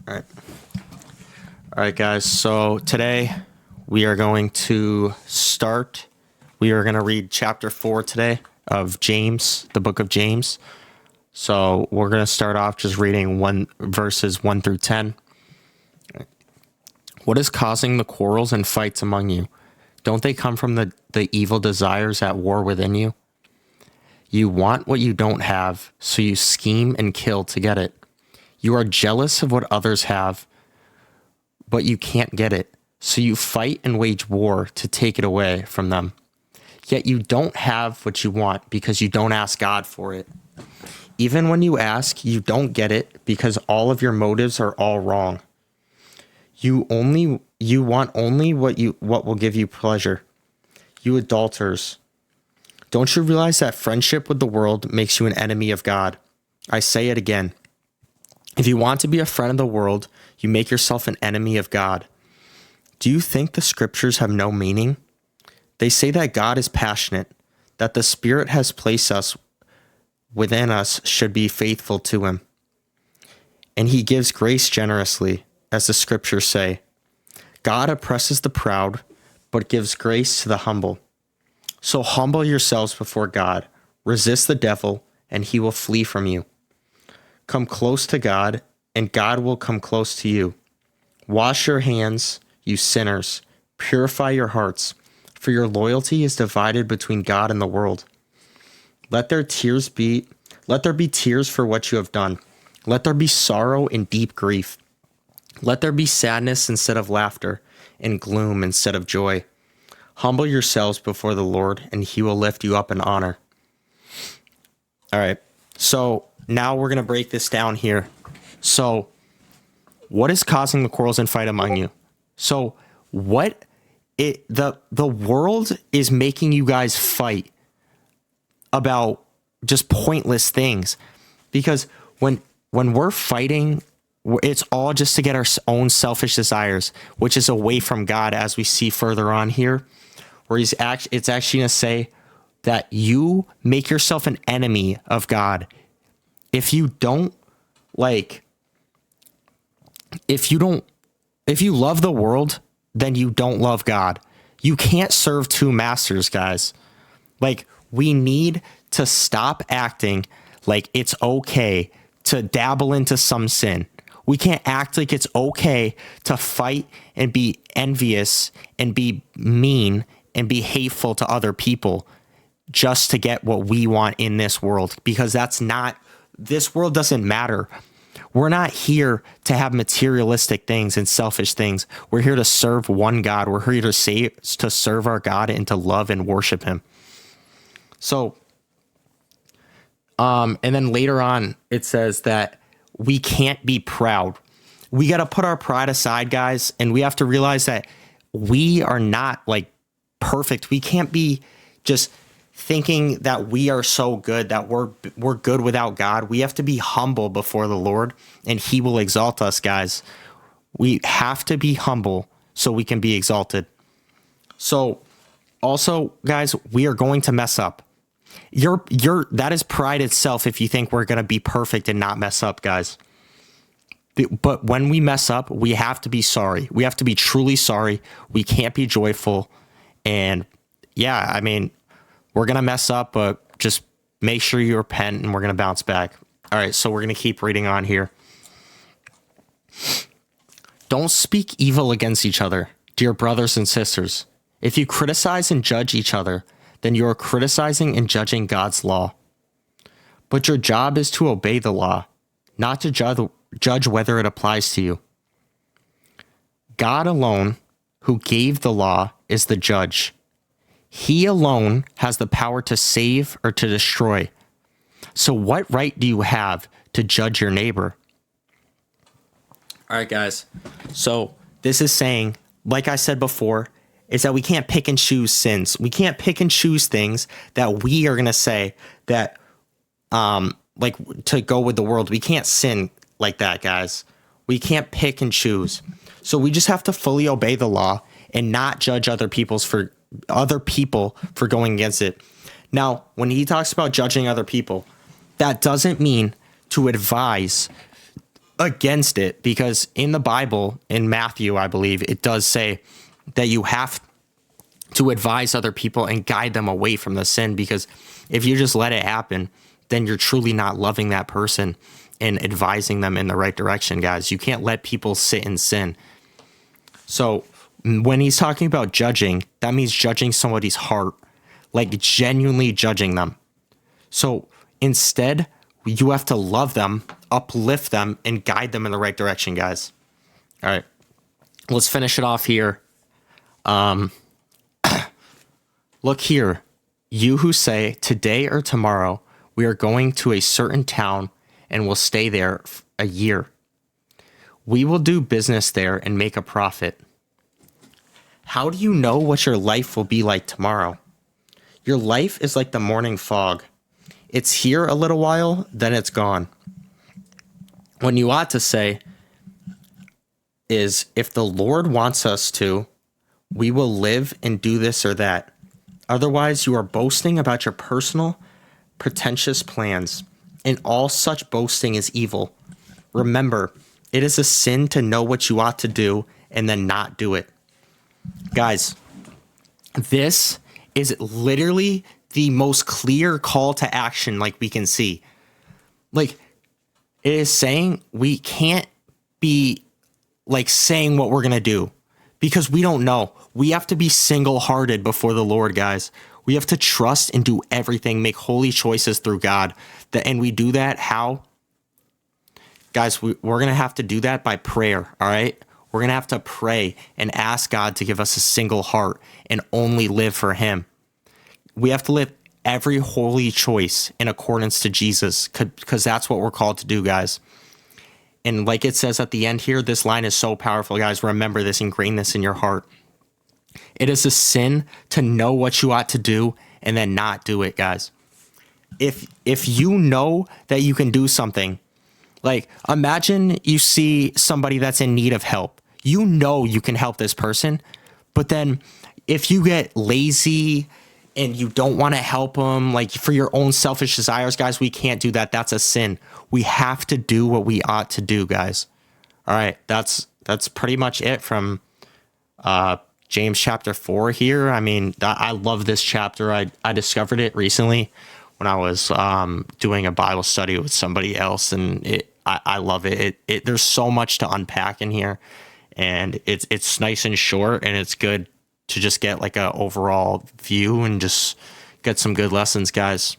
All right. All right, guys. So today we are going to start. We are going to read chapter 4 today of James, the book of James. So we're going to start off just reading verses 1 through 10. What is causing the quarrels and fights among you? Don't they come from the evil desires at war within you? You want what you don't have, so you scheme and kill to get it. You are jealous of what others have, but you can't get it, so you fight and wage war to take it away from them. Yet you don't have what you want because you don't ask God for it. Even when you ask, you don't get it because all of your motives are all wrong. You want only what will give you pleasure. You adulterers. Don't you realize that friendship with the world makes you an enemy of God? I say it again. If you want to be a friend of the world, you make yourself an enemy of God. Do you think the scriptures have no meaning? They say that God is passionate, that the Spirit has placed us within us should be faithful to him. And he gives grace generously, as the scriptures say. God oppresses the proud, but gives grace to the humble. So humble yourselves before God, resist the devil, and he will flee from you. Come close to God, and God will come close to you. Wash your hands, you sinners. Purify your hearts, for your loyalty is divided between God and the world. Let there be tears for what you have done. Let there be sorrow and deep grief. Let there be sadness instead of laughter, and gloom instead of joy. Humble yourselves before the Lord, and he will lift you up in honor. All right, so now we're going to break this down here. So what is causing the quarrels and fight among you? So the world is making you guys fight about just pointless things, because when we're fighting, it's all just to get our own selfish desires, which is away from God, as we see further on here, where it's actually going to say that you make yourself an enemy of God. If you love the world, then you don't love God. You can't serve two masters, guys. Like, we need to stop acting like it's okay to dabble into some sin. We can't act like it's okay to fight and be envious and be mean and be hateful to other people just to get what we want in this world, because this world doesn't matter. We're not here to have materialistic things and selfish things. We're here to serve one God. We're here to serve our God and to love and worship him. So, and then later on, it says that we can't be proud. We got to put our pride aside, guys, and we have to realize that we are not like perfect. We can't be just thinking that we are so good that we're good without God. We have to be humble before the Lord, and he will exalt us, guys. We have to be humble so we can be exalted. So also, guys, we are going to mess up. That is pride itself if you think we're going to be perfect and not mess up, guys. But when we mess up, we have to be sorry. We have to be truly sorry. We can't be joyful. And yeah, I mean, we're going to mess up, but just make sure you repent and we're going to bounce back. All right, so we're going to keep reading on here. Don't speak evil against each other, dear brothers and sisters. If you criticize and judge each other, then you are criticizing and judging God's law. But your job is to obey the law, not to judge whether it applies to you. God alone, who gave the law, is the judge. He alone has the power to save or to destroy. So what right do you have to judge your neighbor? All right, guys. So this is saying, like I said before, is that we can't pick and choose sins. We can't pick and choose things that we are going to say that, like, to go with the world. We can't sin like that, guys. We can't pick and choose. So we just have to fully obey the law and not judge other people for going against it. Now, when he talks about judging other people, that doesn't mean to advise against it, because in the Bible, in Matthew, I believe, it does say that you have to advise other people and guide them away from the sin, because if you just let it happen, then you're truly not loving that person and advising them in the right direction, guys. You can't let people sit in sin. So when he's talking about judging, that means judging somebody's heart, like genuinely judging them. So instead, you have to love them, uplift them, and guide them in the right direction, guys. All right, let's finish it off here. Look here, you who say, today or tomorrow, we are going to a certain town and will stay there a year. We will do business there and make a profit. How do you know what your life will be like tomorrow? Your life is like the morning fog. It's here a little while, then it's gone. What you ought to say is, if the Lord wants us to, we will live and do this or that. Otherwise, you are boasting about your personal, pretentious plans, and all such boasting is evil. Remember, it is a sin to know what you ought to do and then not do it. Guys, this is literally the most clear call to action like we can see. Like, it is saying we can't be like saying what we're going to do because we don't know. We have to be single-hearted before the Lord, guys. We have to trust and do everything, make holy choices through God. And we do that how? Guys, we're going to have to do that by prayer, all right? We're going to have to pray and ask God to give us a single heart and only live for him. We have to live every holy choice in accordance to Jesus, because that's what we're called to do, guys. And like it says at the end here, this line is so powerful, guys. Remember this, ingrain this in your heart. It is a sin to know what you ought to do and then not do it, guys. If you know that you can do something, like imagine you see somebody that's in need of help. You know you can help this person, but then if you get lazy and you don't want to help them, like for your own selfish desires, guys, we can't do that. That's a sin. We have to do what we ought to do, guys. All right, that's pretty much it from James chapter 4 here. I mean, I love this chapter. I discovered it recently when I was doing a Bible study with somebody else, and I love it. There's so much to unpack in here, and it's nice and short, and it's good to just get like a overall view and just get some good lessons, guys.